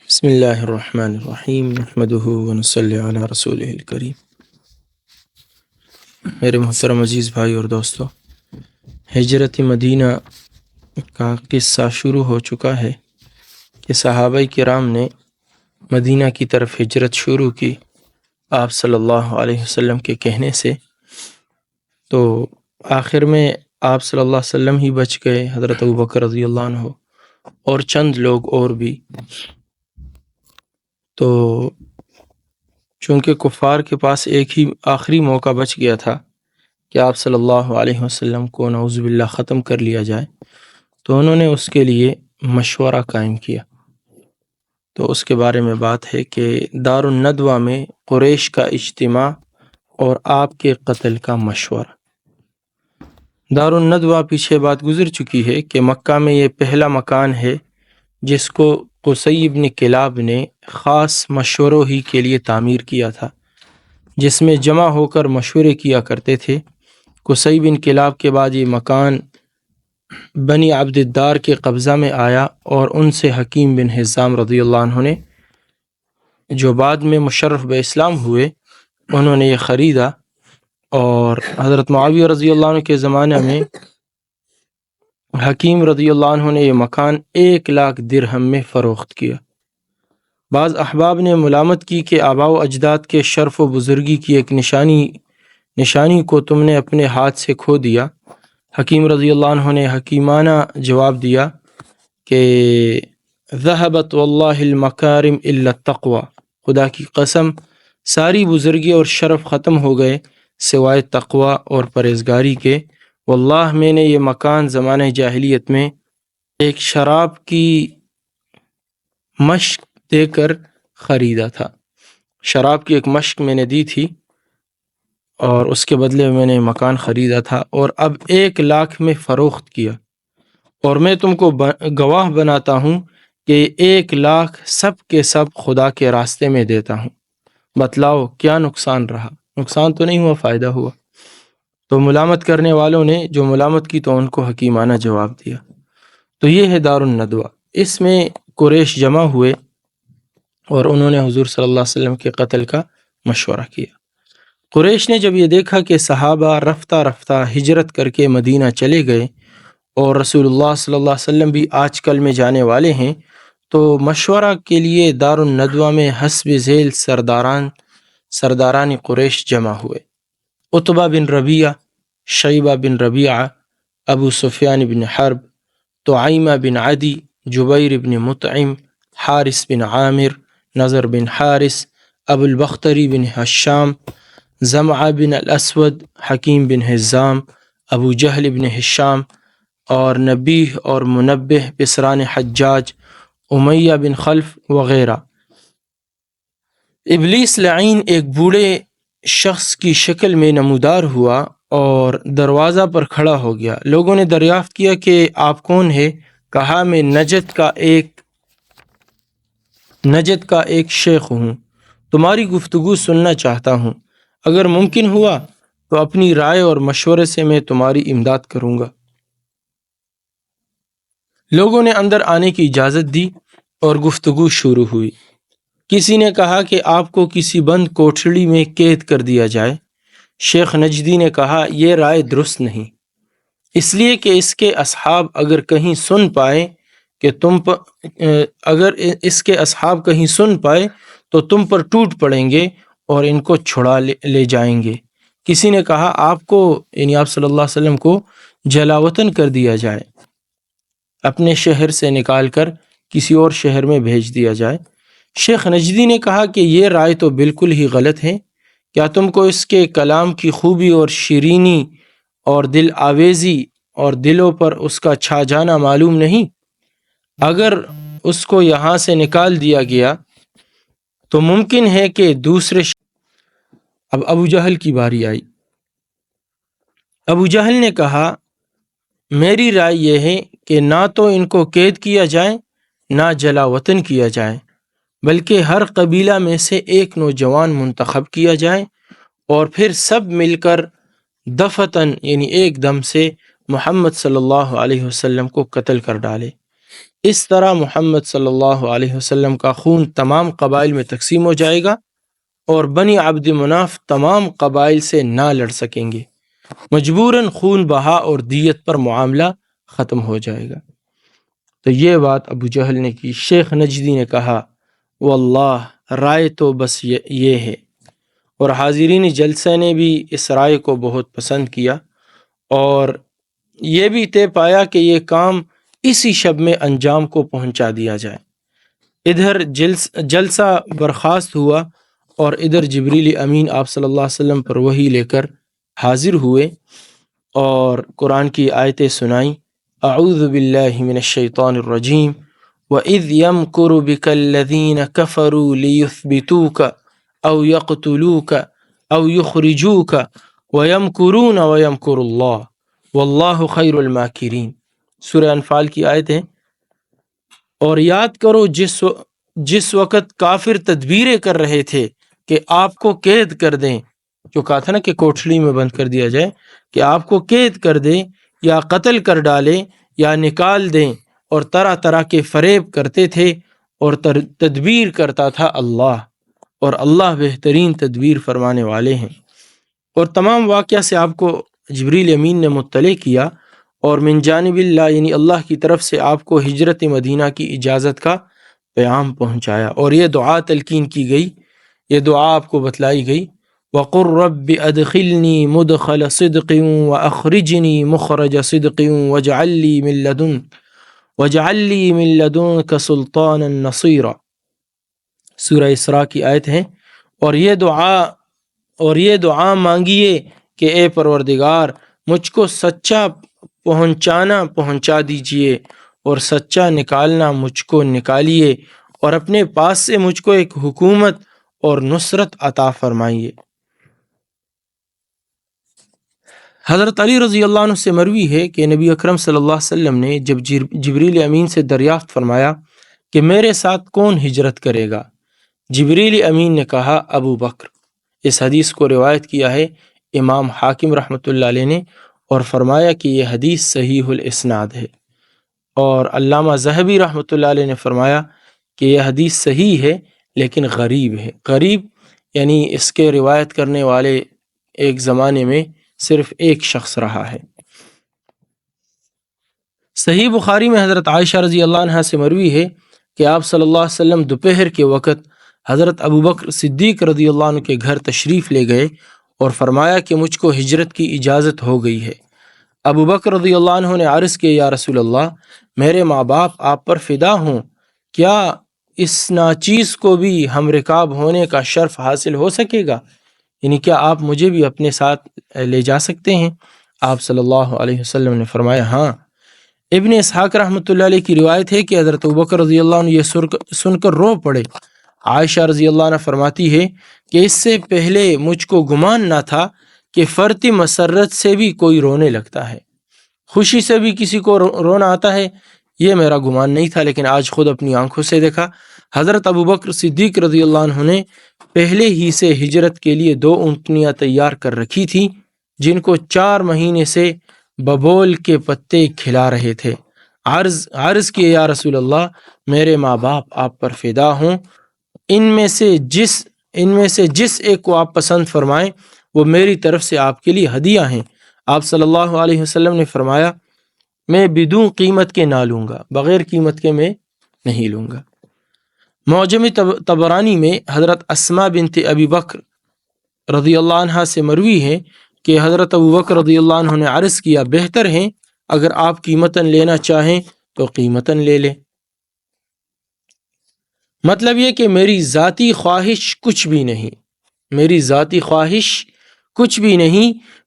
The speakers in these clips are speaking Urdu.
بسم اللہ الرحمن الرحیم نحمدہ ونصلی علی رسولہ الکریم۔ میرے محترم عزیز بھائی اور دوستو، ہجرت مدینہ کا قصہ شروع ہو چکا ہے کہ صحابہ کرام نے مدینہ کی طرف ہجرت شروع کی آپ صلی اللہ علیہ وسلم کے کہنے سے، تو آخر میں آپ صلی اللہ علیہ وسلم ہی بچ گئے، حضرت ابوبکر رضی اللہ عنہ اور چند لوگ اور بھی۔ تو چونکہ کفار کے پاس ایک ہی آخری موقع بچ گیا تھا کہ آپ صلی اللہ علیہ وسلم کو نعوذ باللہ ختم کر لیا جائے، تو انہوں نے اس کے لیے مشورہ قائم کیا۔ تو اس کے بارے میں بات ہے کہ دار الندوہ میں قریش کا اجتماع اور آپ کے قتل کا مشورہ۔ دار الندوہ پیچھے بات گزر چکی ہے کہ مکہ میں یہ پہلا مکان ہے جس کو قصی بن کلاب نے خاص مشوروں ہی کے لیے تعمیر کیا تھا، جس میں جمع ہو کر مشورے کیا کرتے تھے۔ قصی بن کلاب کے بعد یہ مکان بنی عبد الدار کے قبضہ میں آیا اور ان سے حکیم بن حزام رضی اللہ عنہ نے، جو بعد میں مشرف بے اسلام ہوئے، انہوں نے یہ خریدا، اور حضرت معاویہ رضی اللہ عنہ کے زمانے میں حکیم رضی اللہ عنہ نے یہ مکان 1,00,000 درہم میں فروخت کیا۔ بعض احباب نے ملامت کی کہ آباء و اجداد کے شرف و بزرگی کی ایک نشانی کو تم نے اپنے ہاتھ سے کھو دیا۔ حکیم رضی اللہ عنہ نے حکیمانہ جواب دیا کہ ذہبت واللہ المکارم الا التقوی، خدا کی قسم ساری بزرگی اور شرف ختم ہو گئے سوائے تقوی اور پرہیزگاری کے۔ واللہ میں نے یہ مکان زمانہ جاہلیت میں ایک شراب کی مشق دے کر خریدا تھا، شراب کی ایک مشق میں نے دی تھی اور اس کے بدلے میں نے مکان خریدا تھا، اور اب 1,00,000 میں فروخت کیا، اور میں تم کو گواہ بناتا ہوں کہ 1,00,000 سب کے سب خدا کے راستے میں دیتا ہوں۔ بتلاؤ کیا نقصان رہا؟ نقصان تو نہیں ہوا، فائدہ ہوا۔ تو ملامت کرنے والوں نے جو ملامت کی تو ان کو حکیمانہ جواب دیا۔ تو یہ ہے دار الندوہ۔ اس میں قریش جمع ہوئے اور انہوں نے حضور صلی اللہ علیہ وسلم کے قتل کا مشورہ کیا۔ قریش نے جب یہ دیکھا کہ صحابہ رفتہ رفتہ ہجرت کر کے مدینہ چلے گئے اور رسول اللہ صلی اللہ علیہ وسلم بھی آج کل میں جانے والے ہیں، تو مشورہ کے لیے دار الندوہ میں حسب ذیل سرداران قریش جمع ہوئے۔ عتبہ بن ربیعہ، شیبہ بن ربیعہ، ابو سفیان بن حرب، طعیمہ بن عدی، جبیر بن مطعم، حارث بن عامر، نضر بن حارث، ابو البختری بن حشام، زمعہ بن الاسود، حکیم بن حزام، ابو جہل بن ہشام، اور نبیہ اور منبہ بسران حجاج، امیہ بن خلف وغیرہ۔ ابلیس لعین ایک بوڑھے شخص کی شکل میں نمودار ہوا اور دروازہ پر کھڑا ہو گیا۔ لوگوں نے دریافت کیا کہ آپ کون ہے؟ کہا میں نجد کا ایک شیخ ہوں، تمہاری گفتگو سننا چاہتا ہوں، اگر ممکن ہوا تو اپنی رائے اور مشورے سے میں تمہاری امداد کروں گا۔ لوگوں نے اندر آنے کی اجازت دی اور گفتگو شروع ہوئی۔ کسی نے کہا کہ آپ کو کسی بند کوٹھڑی میں قید کر دیا جائے۔ شیخ نجدی نے کہا یہ رائے درست نہیں، اس لیے کہ اس کے اصحاب اگر کہیں سن پائے تو تم پر ٹوٹ پڑیں گے اور ان کو چھڑا لے جائیں گے۔ کسی نے کہا آپ کو یعنی آپ صلی اللہ علیہ وسلم کو جلاوطن کر دیا جائے، اپنے شہر سے نکال کر کسی اور شہر میں بھیج دیا جائے۔ شیخ نجدی نے کہا کہ یہ رائے تو بالکل ہی غلط ہے، کیا تم کو اس کے کلام کی خوبی اور شیرینی اور دل آویزی اور دلوں پر اس کا چھا جانا معلوم نہیں؟ اگر اس کو یہاں سے نکال دیا گیا تو ممکن ہے کہ اب ابو جہل کی باری آئی۔ ابو جہل نے کہا میری رائے یہ ہے کہ نہ تو ان کو قید کیا جائے نہ جلا وطن کیا جائے، بلکہ ہر قبیلہ میں سے ایک نوجوان منتخب کیا جائے اور پھر سب مل کر دفتن یعنی ایک دم سے محمد صلی اللہ علیہ وسلم کو قتل کر ڈالے۔ اس طرح محمد صلی اللہ علیہ وسلم کا خون تمام قبائل میں تقسیم ہو جائے گا اور بنی عبد مناف تمام قبائل سے نہ لڑ سکیں گے، مجبوراً خون بہا اور دیت پر معاملہ ختم ہو جائے گا۔ تو یہ بات ابو جہل نے کی۔ شیخ نجدی نے کہا واللہ رائے تو بس یہ ہے، اور حاضرین جلسہ نے بھی اس رائے کو بہت پسند کیا اور یہ بھی طے پایا کہ یہ کام اسی شب میں انجام کو پہنچا دیا جائے۔ ادھر جلسہ برخاست ہوا اور ادھر جبریل امین آپ صلی اللہ علیہ وسلم پر وحی لے کر حاضر ہوئے اور قرآن کی آیتیں سنائیں۔ اعوذ باللہ من الشیطان الرجیم وَإِذْ يَمْكُرُ بِكَ الَّذِينَ كَفَرُوا لِيُثْبِتُوكَ أَوْ يَقْتُلُوكَ أَوْ يُخْرِجُوكَ وَيَمْكُرُونَ وَيَمْكُرُ اللَّهُ وَاللَّهُ خَيْرُ الْمَاكِرِينَ۔ سورہ انفال کی آیت ہے۔ اور یاد کرو جس وقت کافر تدبیریں کر رہے تھے کہ آپ کو قید کر دیں، جو کہا تھا نا کہ کوٹھڑی میں بند کر دیا جائے، کہ آپ کو قید کر دیں یا قتل کر ڈالیں یا نکال دیں، اور طرح طرح کے فریب کرتے تھے اور تدبیر کرتا تھا اللہ، اور اللہ بہترین تدبیر فرمانے والے ہیں۔ اور تمام واقعہ سے آپ کو جبریل امین نے مطلع کیا اور من جانب اللہ یعنی اللہ کی طرف سے آپ کو ہجرت مدینہ کی اجازت کا پیغام پہنچایا، اور یہ دعا تلقین کی گئی، یہ دعا آپ کو بتلائی گئی وَقُلْ رَبِّ أَدْخِلْنِي مُدْخَلَ صِدْقٍ وَأَخْرِجْنِي مُخْرَجَ صِدْقٍ وَاجْعَلْ لِي مِن لَّدُنكَ سُلْطَانًا نَصِيرًا۔ سورہ اسراء کی آیت ہے۔ اور یہ دعا مانگیے کہ اے پروردگار مجھ کو سچا پہنچا دیجئے اور سچا نکالنا مجھ کو نکالیے، اور اپنے پاس سے مجھ کو ایک حکومت اور نصرت عطا فرمائیے۔ حضرت علی رضی اللہ عنہ سے مروی ہے کہ نبی اکرم صلی اللہ علیہ وسلم نے جب جبریل امین سے دریافت فرمایا کہ میرے ساتھ کون ہجرت کرے گا، جبریل امین نے کہا ابو بکر۔ اس حدیث کو روایت کیا ہے امام حاکم رحمۃ اللہ علیہ نے، اور فرمایا کہ یہ حدیث صحیح الاسناد ہے، اور علامہ ذہبی رحمۃ اللہ علیہ نے فرمایا کہ یہ حدیث صحیح ہے لیکن غریب ہے۔ غریب یعنی اس کے روایت کرنے والے ایک زمانے میں صرف ایک شخص رہا ہے۔ صحیح بخاری میں حضرت عائشہ رضی اللہ عنہ سے مروی ہے کہ آپ صلی اللہ علیہ وسلم دوپہر کے وقت حضرت ابو بکر صدیق رضی اللہ عنہ کے گھر تشریف لے گئے اور فرمایا کہ مجھ کو ہجرت کی اجازت ہو گئی ہے۔ ابو بکر رضی اللہ عنہ نے عرض کیا یا رسول اللہ، میرے ماں باپ آپ پر فدا ہوں، کیا اس ناچیز کو بھی ہم رکاب ہونے کا شرف حاصل ہو سکے گا؟ یعنی کیا آپ مجھے بھی اپنے ساتھ لے جا سکتے ہیں؟ آپ صلی اللہ علیہ وسلم نے فرمایا ہاں۔ ابن اسحاق رحمۃ اللہ علیہ کی روایت ہے کہ حضرت ابوبکر رضی اللہ عنہ یہ سن کر رو پڑے۔ عائشہ رضی اللہ عنہ فرماتی ہے کہ اس سے پہلے مجھ کو گمان نہ تھا کہ فرط مسرت سے بھی کوئی رونے لگتا ہے، خوشی سے بھی کسی کو رونا آتا ہے، یہ میرا گمان نہیں تھا، لیکن آج خود اپنی آنکھوں سے دیکھا۔ حضرت ابوبکر صدیق رضی اللہ عنہ نے پہلے ہی سے ہجرت کے لیے 2 اونٹنیاں تیار کر رکھی تھی، جن کو 4 مہینے سے ببول کے پتے کھلا رہے تھے۔ عرض کیے یا رسول اللہ، میرے ماں باپ آپ پر فدا ہوں، ان میں سے جس ایک کو آپ پسند فرمائیں وہ میری طرف سے آپ کے لیے ہدیہ ہیں۔ آپ صلی اللہ علیہ وسلم نے فرمایا میں بدون قیمت کے نہ لوں گا، بغیر قیمت کے میں نہیں لوں گا۔ معجم طبرانی میں حضرت اسماء بنت ابی بکر رضی اللہ عنہ سے مروی ہے کہ حضرت ابو بکر رضی اللہ عنہ نے عرض کیا بہتر ہے اگر آپ قیمتاً لینا چاہیں تو قیمتاً لے لیں۔ مطلب یہ کہ میری ذاتی خواہش کچھ بھی نہیں،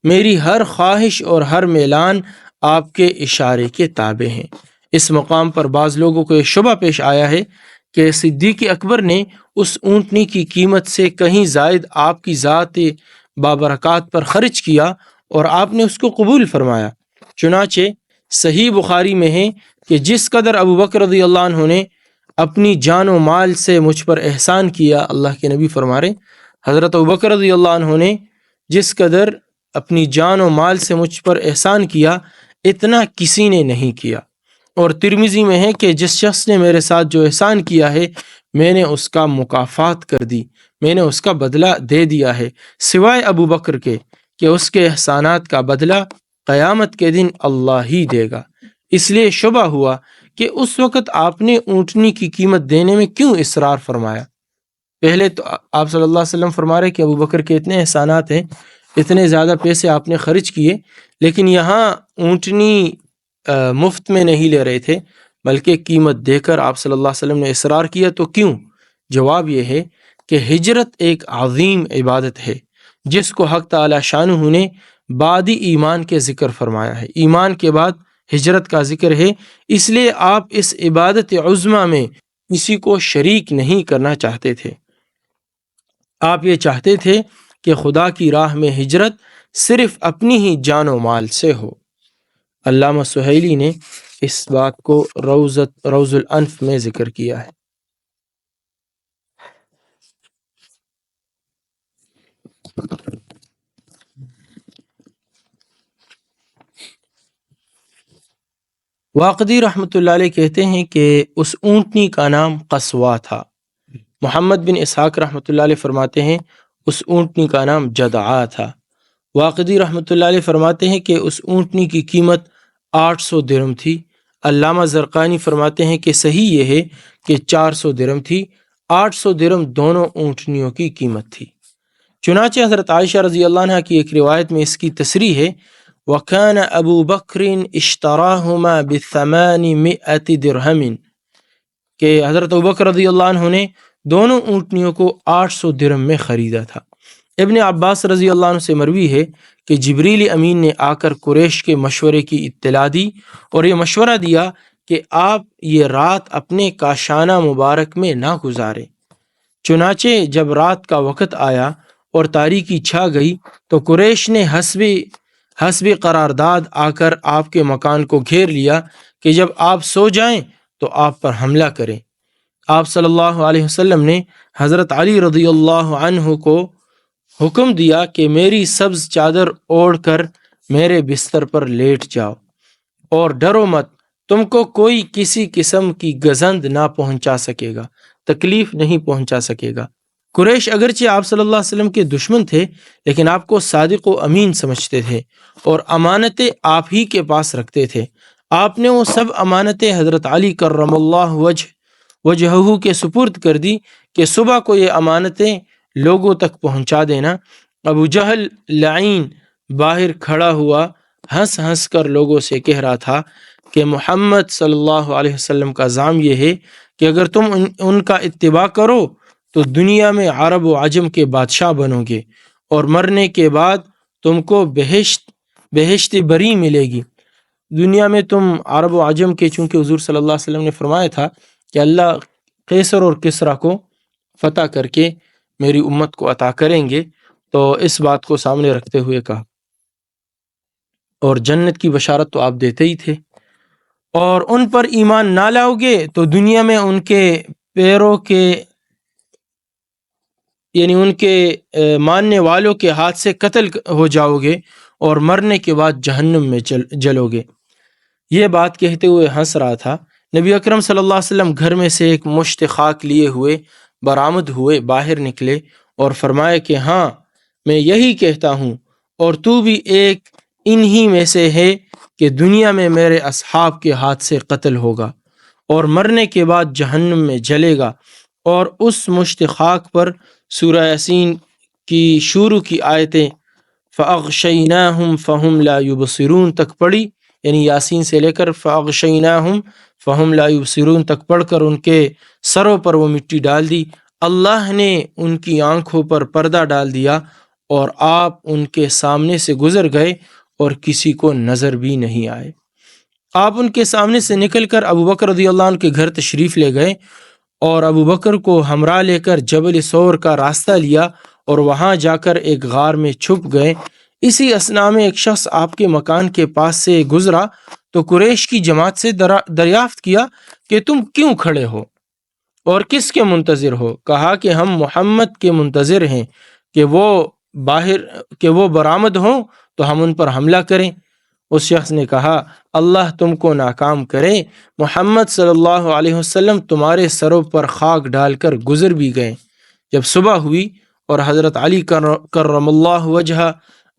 میری ہر خواہش اور ہر میلان آپ کے اشارے کے تابع ہیں۔ اس مقام پر بعض لوگوں کو یہ شبہ پیش آیا ہے کہ صدیق اکبر نے اس اونٹنی کی قیمت سے کہیں زائد آپ کی ذات بابرکات پر خرچ کیا اور آپ نے اس کو قبول فرمایا۔ چنانچہ صحیح بخاری میں ہے کہ جس قدر ابو بکر رضی اللہ عنہ نے اپنی جان و مال سے مجھ پر احسان کیا، اللہ کے نبی فرما رہے حضرت ابو بکر رضی اللہ عنہ نے جس قدر اپنی جان و مال سے مجھ پر احسان کیا اتنا کسی نے نہیں کیا۔ اور ترمذی میں ہے کہ جس شخص نے میرے ساتھ جو احسان کیا ہے میں نے اس کا مکافات کر دی، میں نے اس کا بدلہ دے دیا ہے، سوائے ابو بکر کے کہ اس کے احسانات کا بدلہ قیامت کے دن اللہ ہی دے گا۔ اس لیے شبہ ہوا کہ اس وقت آپ نے اونٹنی کی قیمت دینے میں کیوں اصرار فرمایا۔ پہلے تو آپ صلی اللہ علیہ وسلم فرما رہے کہ ابو بکر کے اتنے احسانات ہیں، اتنے زیادہ پیسے آپ نے خرچ کیے، لیکن یہاں اونٹنی مفت میں نہیں لے رہے تھے بلکہ قیمت دے کر آپ صلی اللہ علیہ وسلم نے اصرار کیا۔ تو کیوں؟ جواب یہ ہے کہ ہجرت ایک عظیم عبادت ہے جس کو حق تعالی شانہ نے بعد ایمان کے ذکر فرمایا ہے، ایمان کے بعد ہجرت کا ذکر ہے، اس لیے آپ اس عبادت عظمیٰ میں کسی کو شریک نہیں کرنا چاہتے تھے۔ آپ یہ چاہتے تھے کہ خدا کی راہ میں ہجرت صرف اپنی ہی جان و مال سے ہو۔ علامہ سہیلی نے اس بات کو روض الانف میں ذکر کیا ہے۔ واقدی رحمۃ اللہ علیہ کہتے ہیں کہ اس اونٹنی کا نام قصوا تھا۔ محمد بن اسحاق رحمۃ اللہ علیہ فرماتے ہیں اس اونٹنی کا نام جدعا تھا۔ واقدی رحمۃ اللہ علیہ فرماتے ہیں کہ اس اونٹنی کی قیمت 800 درہم تھی۔ علامہ زرقانی فرماتے ہیں کہ صحیح یہ ہے کہ 400 درہم تھی، 800 درہم دونوں اونٹنیوں کی قیمت تھی۔ چنانچہ حضرت عائشہ رضی اللہ عنہ کی ایک روایت میں اس کی تصریح ہے، وَكَانَ أَبُو بَكْرٍ اشْتَرَاهُمَا ب800 درہم، کہ حضرت ابوبکر رضی اللہ عنہ نے دونوں اونٹنیوں کو 800 درہم میں خریدا تھا۔ ابن عباس رضی اللہ عنہ سے مروی ہے کہ جبریل امین نے آ کر قریش کے مشورے کی اطلاع دی اور یہ مشورہ دیا کہ آپ یہ رات اپنے کاشانہ مبارک میں نہ گزاریں۔ چنانچہ جب رات کا وقت آیا اور تاریکی چھا گئی تو قریش نے حسب قرارداد آ کر آپ کے مکان کو گھیر لیا کہ جب آپ سو جائیں تو آپ پر حملہ کریں۔ آپ صلی اللہ علیہ وسلم نے حضرت علی رضی اللہ عنہ کو حکم دیا کہ میری سبز چادر اوڑھ کر میرے بستر پر لیٹ جاؤ اور ڈرو مت، تم کو کوئی کسی قسم کی گزند نہ پہنچا سکے گا، تکلیف نہیں پہنچا سکے گا۔ قریش اگرچہ آپ صلی اللہ علیہ وسلم کے دشمن تھے لیکن آپ کو صادق و امین سمجھتے تھے اور امانتیں آپ ہی کے پاس رکھتے تھے۔ آپ نے وہ سب امانتیں حضرت علی کرم اللہ وجہہ کے سپرد کر دی کہ صبح کو یہ امانتیں لوگوں تک پہنچا دینا۔ ابو جہل لعین باہر کھڑا ہوا ہنس ہنس کر لوگوں سے کہہ رہا تھا کہ محمد صلی اللہ علیہ وسلم کا زعم یہ ہے کہ اگر تم ان کا اتباع کرو تو دنیا میں عرب و عجم کے بادشاہ بنو گے اور مرنے کے بعد تم کو بہشت بری ملے گی۔ دنیا میں تم عرب و عجم کے، چونکہ حضور صلی اللہ علیہ وسلم نے فرمایا تھا کہ اللہ قیصر اور کسریٰ کو فتح کر کے میری امت کو عطا کریں گے، تو اس بات کو سامنے رکھتے ہوئے کہا، اور جنت کی بشارت تو آپ دیتے ہی تھے، اور ان پر ایمان نہ لاؤ گے تو دنیا میں ان کے پیروں کے یعنی ان کے ماننے والوں کے ہاتھ سے قتل ہو جاؤ گے اور مرنے کے بعد جہنم میں جلو گے۔ یہ بات کہتے ہوئے ہنس رہا تھا۔ نبی اکرم صلی اللہ علیہ وسلم گھر میں سے ایک مشت خاک لیے ہوئے برآمد ہوئے، باہر نکلے اور فرمایا کہ ہاں میں یہی کہتا ہوں اور تو بھی ایک انہی میں سے ہے کہ دنیا میں میرے اصحاب کے ہاتھ سے قتل ہوگا اور مرنے کے بعد جہنم میں جلے گا۔ اور اس مشت خاک پر سورہ یاسین کی شروع کی آیتیں فَأَغْشَيْنَاهُمْ فَهُمْ لَا يُبْصِرُونَ تک پڑھی، یعنی یاسین سے لے کر فَأَغْشَيْنَاهُمْ فَهُمْ لَا يُبْصِرُونَ تک پڑھ کر ان کے سروں پر وہ مٹی ڈال دی۔ اللہ نے ان کی آنکھوں پر پردہ ڈال دیا اور آپ ان کے سامنے سے گزر گئے اور کسی کو نظر بھی نہیں آئے۔ آپ ان کے سامنے سے نکل کر ابو بکر رضی اللہ عنہ کے گھر تشریف لے گئے اور ابو بکر کو ہمراہ لے کر جبل ثور کا راستہ لیا اور وہاں جا کر ایک غار میں چھپ گئے۔ اسی اثناء میں ایک شخص آپ کے مکان کے پاس سے گزرا تو قریش کی جماعت سے دریافت کیا کہ تم کیوں کھڑے ہو اور کس کے منتظر ہو؟ کہا کہ ہم محمد کے منتظر ہیں کہ وہ برآمد ہوں تو ہم ان پر حملہ کریں۔ اس شخص نے کہا اللہ تم کو ناکام کرے، محمد صلی اللہ علیہ وسلم تمہارے سروں پر خاک ڈال کر گزر بھی گئے۔ جب صبح ہوئی اور حضرت علی کرم اللہ وجہ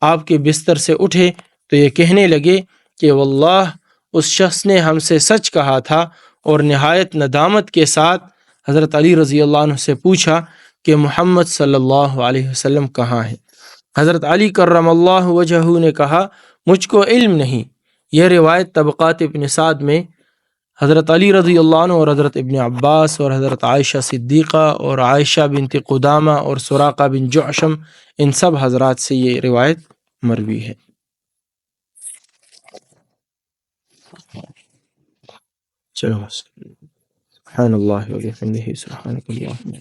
آپ کے بستر سے اٹھے تو یہ کہنے لگے کہ واللہ اس شخص نے ہم سے سچ کہا تھا، اور نہایت ندامت کے ساتھ حضرت علی رضی اللہ عنہ سے پوچھا کہ محمد صلی اللہ علیہ وسلم کہاں ہیں؟ حضرت علی کرم اللہ وجہ نے کہا مجھ کو علم نہیں۔ یہ روایت طبقات ابن سعد میں حضرت علی رضی اللہ عنہ اور حضرت ابن عباس اور حضرت عائشہ صدیقہ اور عائشہ بنت قدامہ اور سراقہ بن جعشم، ان سب حضرات سے یہ روایت مروی ہے۔ چلو سبحان اللہ و بحمدہ سبحانک اللہم